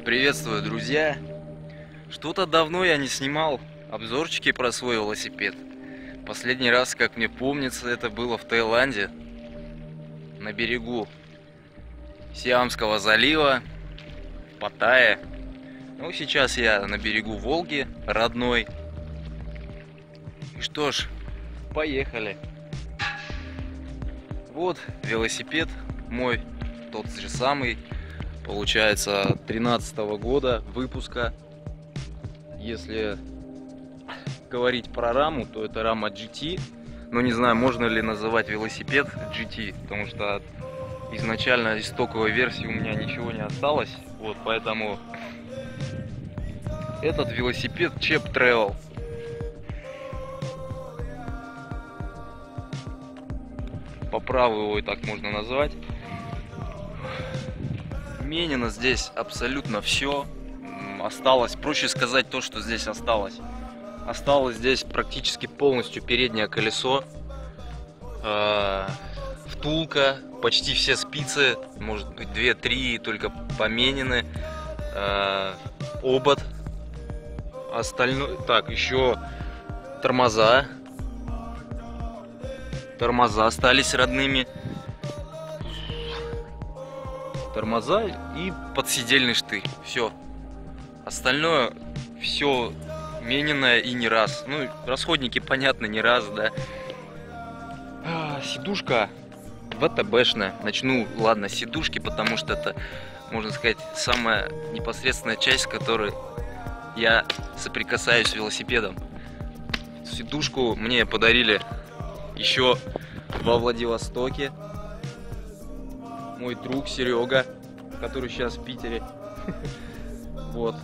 Приветствую, друзья! Что-то давно я не снимал обзорчики про свой велосипед. Последний раз, как мне помнится, это было в Таиланде, на берегу Сиамского залива, в Паттайе. Ну, сейчас я на берегу Волги, родной. И что ж, поехали! Вот велосипед мой, тот же самый. Получается, 13-го года выпуска. Если говорить про раму, то это рама GT. Но не знаю, можно ли называть велосипед GT, потому что изначально из стоковой версии у меня ничего не осталось. Вот, поэтому этот велосипед Chep Travel. По праву его и так можно назвать. Менено здесь абсолютно все. Осталось, проще сказать то, что здесь осталось. Осталось здесь практически полностью переднее колесо, втулка, почти все спицы, может быть 2-3 только поменены, обод, остальное, так, еще тормоза остались родными. Тормоза и подседельный штырь. Все. Остальное все мененное и не раз. Ну, расходники, понятно, не раз, да. Сидушка ВТБшная. Начну, ладно, с сидушки, потому что это, можно сказать, самая непосредственная часть, с которой я соприкасаюсь с велосипедом. Сидушку мне подарили еще во Владивостоке. Мой друг Серега, который сейчас в Питере. Вот.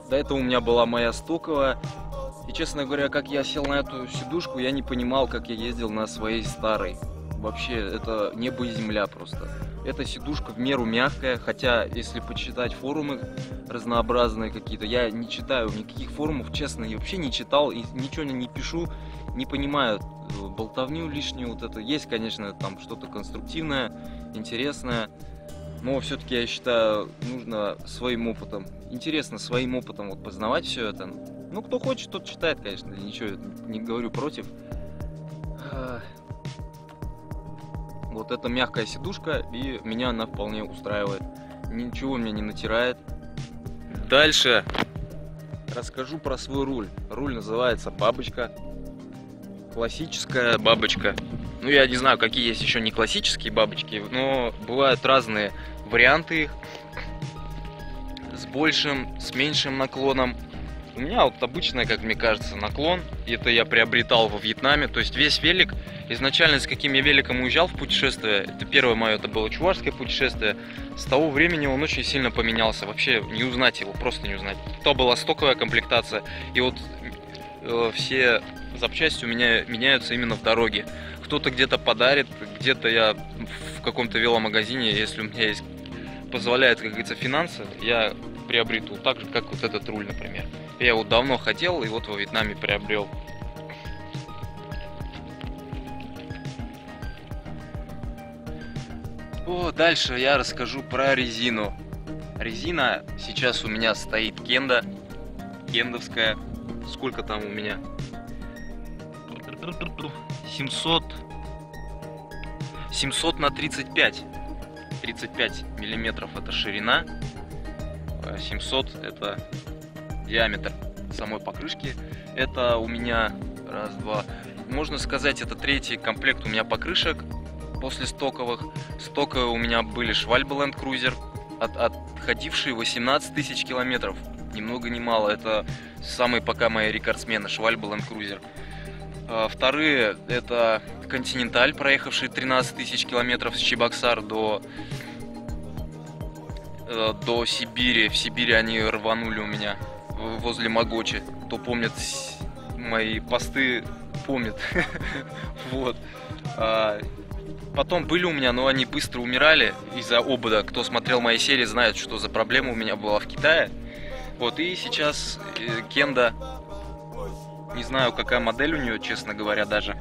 До этого у меня была моя стоковая. И, честно говоря, как я сел на эту сидушку, я не понимал, как я ездил на своей старой. Вообще, это небо и земля просто. Эта сидушка в меру мягкая, хотя, если почитать форумы разнообразные какие-то, я не читаю никаких форумов, честно, я вообще не читал и ничего не пишу, не понимаю болтовню лишнюю. Вот это есть, конечно, там что-то конструктивное, интересное, но все-таки я считаю, нужно своим опытом, интересно своим опытом вот познавать все это. Ну, кто хочет, тот читает, конечно, ничего не говорю против. Вот эта мягкая сидушка, и меня она вполне устраивает. Ничего меня не натирает. Дальше расскажу про свой руль. Руль называется бабочка. Классическая бабочка. Ну, я не знаю, какие есть еще не классические бабочки, но бывают разные варианты их. С большим, с меньшим наклоном. У меня вот обычная, как мне кажется, наклон. Это я приобретал во Вьетнаме. То есть весь велик, изначально с каким я великом уезжал в путешествие, это первое мое, это было чувашское путешествие. С того времени он очень сильно поменялся. Вообще не узнать его, просто не узнать. То была стоковая комплектация. И вот все запчасти у меня меняются именно в дороге. Кто-то где-то подарит, где-то я в каком-то веломагазине, если у меня есть, позволяет, как говорится, финансы, я приобрету. Так же, как вот этот руль, например. Я его давно хотел, и вот во Вьетнаме приобрел. Дальше я расскажу про резину. Резина сейчас у меня стоит Кенда, кендовская. Сколько там у меня? 700 на 35. 35 миллиметров это ширина, 700 это диаметр самой покрышки. Это у меня раз, два, можно сказать, это третий комплект у меня покрышек после стоковых. Стоковые у меня были Schwalbe Land Cruiser, отходившие 18 тысяч километров. Ни много ни мало, это самые пока мои рекордсмены, Schwalbe Land Cruiser. Вторые это Continental, проехавшие 13 тысяч километров с Чебоксар до Сибири. В Сибири они рванули у меня возле Могочи. Кто помнит мои посты, помнит. Вот. Потом были у меня, но они быстро умирали из-за обода. Кто смотрел мои серии, знает, что за проблема у меня была в Китае. Вот, и сейчас Кенда. Не знаю, какая модель у нее, честно говоря, даже.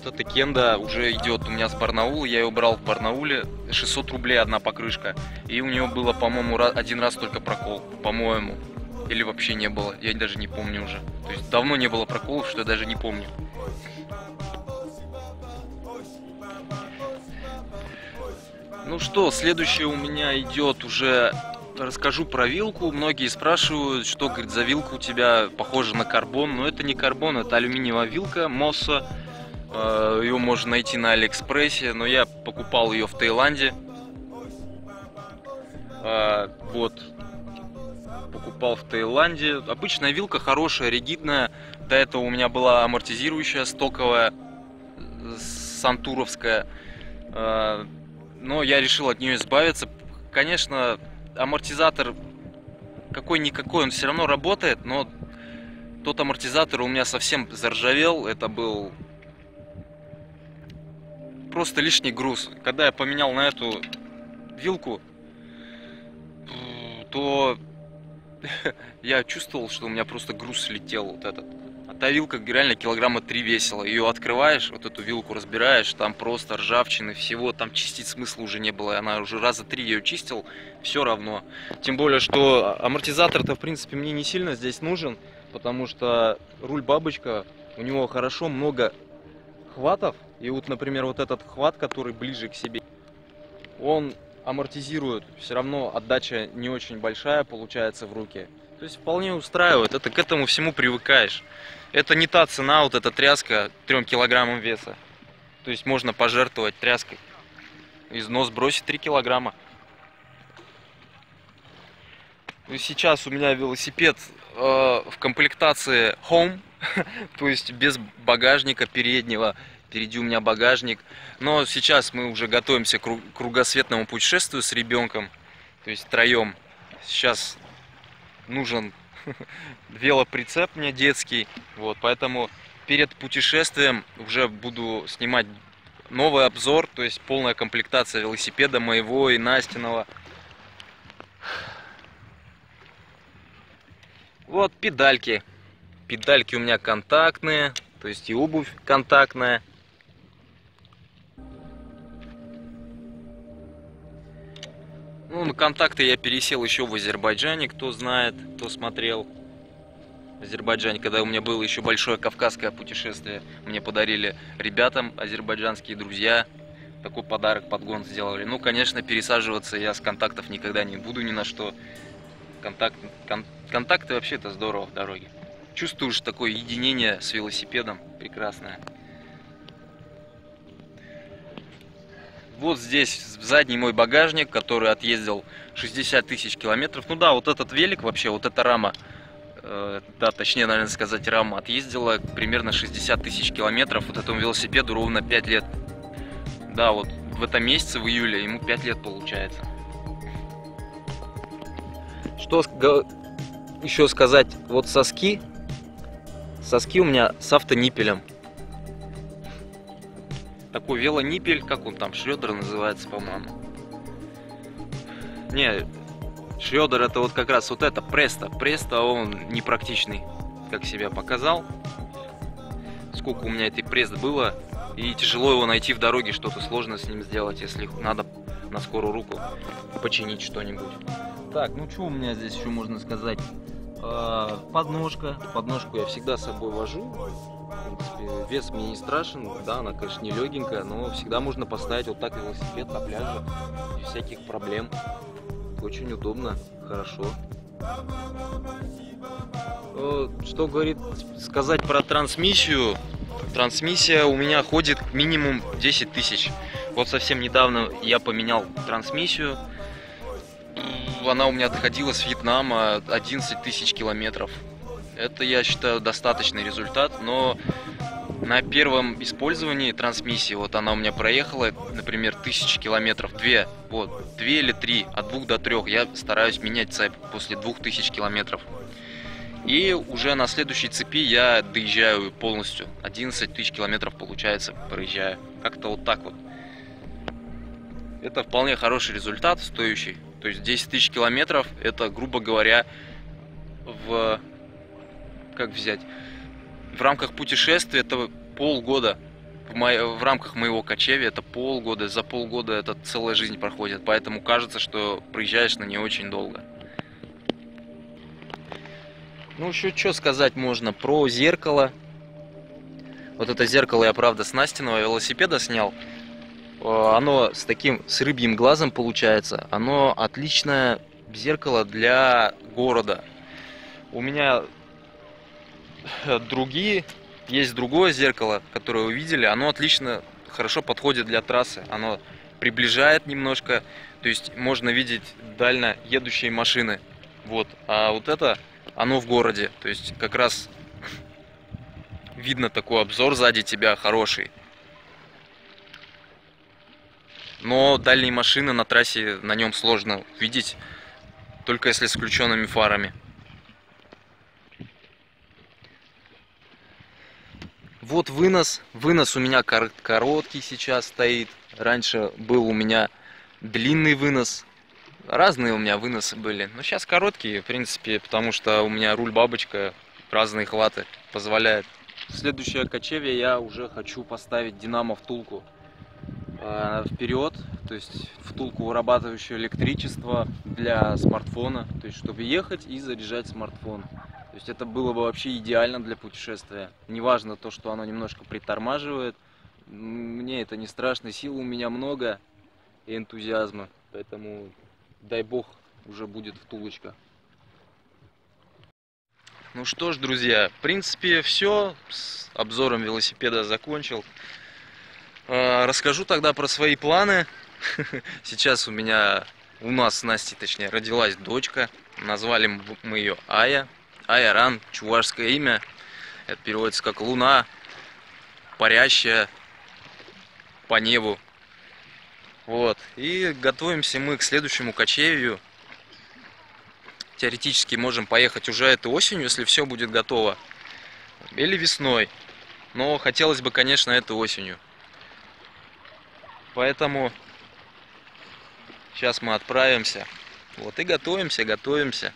Вот эта кенда уже идет у меня с Барнаула, я ее брал в Барнауле, 600 рублей одна покрышка. И у нее было, по-моему, один раз только прокол, по-моему. Или вообще не было, я даже не помню уже. То есть давно не было проколов, что я даже не помню. Ну что, следующее у меня идет уже, расскажу про вилку. Многие спрашивают, что, говорит, за вилка у тебя похожа на карбон. Но это не карбон, это алюминиевая вилка Mosso. Ее можно найти на Алиэкспрессе, но я покупал ее в Таиланде. Вот, покупал в Таиланде. Обычная вилка, хорошая, ригидная. До этого у меня была амортизирующая, стоковая, сантуровская. Но я решил от нее избавиться. Конечно, амортизатор какой-никакой, он все равно работает, но тот амортизатор у меня совсем заржавел. Это был просто лишний груз. Когда я поменял на эту вилку, то я чувствовал, что у меня просто груз слетел вот этот. А та вилка реально килограмма 3 весила. Ее открываешь, вот эту вилку разбираешь, там просто ржавчины, всего, там чистить смысла уже не было. Она уже раза 3 ее чистил, все равно. Тем более, что амортизатор-то в принципе мне не сильно здесь нужен, потому что руль бабочка, у него хорошо много хватов. И вот, например, вот этот хват, который ближе к себе, он амортизирует, все равно отдача не очень большая получается в руки. То есть вполне устраивает, это к этому всему привыкаешь. Это не та цена, вот эта тряска 3 килограммам веса. То есть можно пожертвовать тряской. Износ бросит 3 килограмма. И сейчас у меня велосипед в комплектации Home, то есть без багажника переднего. Впереди у меня багажник. Но сейчас мы уже готовимся к кругосветному путешествию с ребенком. То есть втроем. Сейчас нужен велоприцеп мне детский. Вот, поэтому перед путешествием уже буду снимать новый обзор. То есть полная комплектация велосипеда моего и Настиного. Вот педальки. Педальки у меня контактные. То есть и обувь контактная. Ну, на контакты я пересел еще в Азербайджане, кто знает, кто смотрел. В Азербайджане, когда у меня было еще большое кавказское путешествие, мне подарили ребятам азербайджанские друзья. Такой подарок, подгон сделали. Ну, конечно, пересаживаться я с контактов никогда не буду ни на что. Контакты вообще это здорово в дороге. Чувствуешь такое единение с велосипедом прекрасное. Вот здесь задний мой багажник, который отъездил 60 тысяч километров. Ну да, вот этот велик вообще, вот эта рама, да, точнее, наверное, сказать, рама отъездила примерно 60 тысяч километров. Вот этому велосипеду ровно 5 лет. Да, вот в этом месяце, в июле, ему 5 лет получается. Что еще сказать? Вот соски. Соски у меня с автониппелем. Такой велониппель, как он там, Шредер называется, по-моему. Не, Шредер это вот как раз вот это, Престо. Престо он непрактичный, как себя показал. Сколько у меня этой Престо было. И тяжело его найти в дороге, что-то сложно с ним сделать, если надо на скорую руку починить что-нибудь. Так, ну что у меня здесь еще можно сказать? Подножка. Подножку я всегда с собой вожу. В принципе, вес мне не страшен, да, она, конечно, не легенькая, но всегда можно поставить вот так велосипед на пляже, без всяких проблем. Очень удобно, хорошо. Что говорит сказать про трансмиссию? Трансмиссия у меня ходит минимум 10 тысяч. Вот совсем недавно я поменял трансмиссию. Она у меня отходила с Вьетнама 11 тысяч километров. Это, я считаю, достаточный результат, но на первом использовании трансмиссии, вот она у меня проехала, например, 1000 километров, 2 или 3, от 2 до 3, я стараюсь менять цепь после 2000 километров. И уже на следующей цепи я доезжаю полностью, 11 тысяч километров, получается, проезжаю. Как-то вот так вот. Это вполне хороший результат, стоящий. То есть 10 тысяч километров, это, грубо говоря, в рамках путешествия это полгода. в рамках моего кочевья это полгода, за полгода это целая жизнь проходит, поэтому кажется, что проезжаешь на ней очень долго. Ну, еще что сказать можно про зеркало. Вот это зеркало я, правда, с Настиного велосипеда снял. Оно с рыбьим глазом получается. Оно отличное зеркало для города. У меня есть другое зеркало, которое вы видели. Оно отлично, хорошо подходит для трассы. Оно приближает немножко, то есть можно видеть дально едущие машины. Вот. А вот это, оно в городе. То есть как раз видно такой обзор сзади тебя хороший. Но дальние машины на трассе на нем сложно видеть, только если с включенными фарами. Вот вынос. Вынос у меня короткий сейчас стоит. Раньше был у меня длинный вынос. Разные у меня выносы были. Но сейчас короткие, в принципе, потому что у меня руль бабочка, разные хваты позволяет. В следующее кочевье я уже хочу поставить динамо втулку вперед, то есть втулку, вырабатывающую электричество для смартфона, то есть чтобы ехать и заряжать смартфон. То есть это было бы вообще идеально для путешествия. Неважно то, что оно немножко притормаживает, мне это не страшно, сил у меня много и энтузиазма, поэтому дай бог уже будет втулочка. Ну что ж, друзья, в принципе все, с обзором велосипеда закончил. Расскажу тогда про свои планы. Сейчас у нас с Настей, точнее, родилась дочка. Назвали мы ее Ая. Айаран, чувашское имя. Это переводится как луна, парящая по небу. Вот. И готовимся мы к следующему кочевью. Теоретически можем поехать уже этой осенью, если все будет готово. Или весной. Но хотелось бы, конечно, этой осенью. Поэтому сейчас мы отправимся. Вот и готовимся.